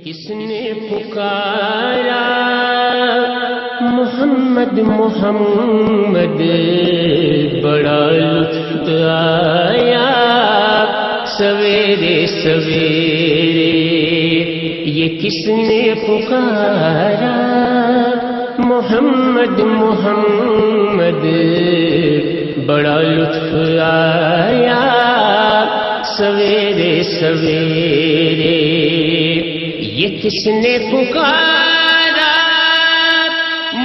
کس نے پکارا محمد محمد، بڑا لطف آیا سویرے سویرے. یہ کس نے پکارا محمد محمد، بڑا لطف آیا سویرے سویرے. یہ کس نے پکارا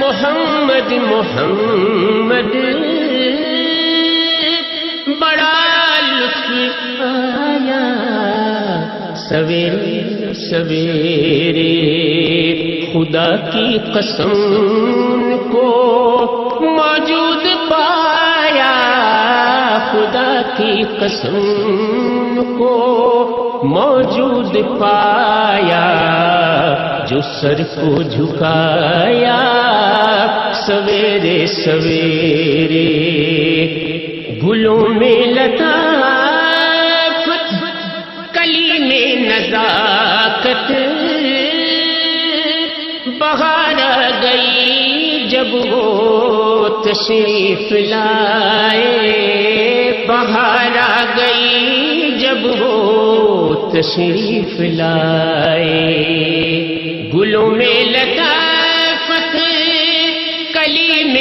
محمد محمد، بڑا لطف آیا سویرے سویرے. خدا کی قسم کو موجود پایا، خدا کی قسم کو موجود پایا، جو سر کو جھکایا سویرے سویرے. گلوں میں لطافت، کلی میں نزاکت، بہار آ گئی جب وہ تشریف لائے، بہار آ گئی جب وہ تشریف لائے. گلوں میں لطافت، کلی میں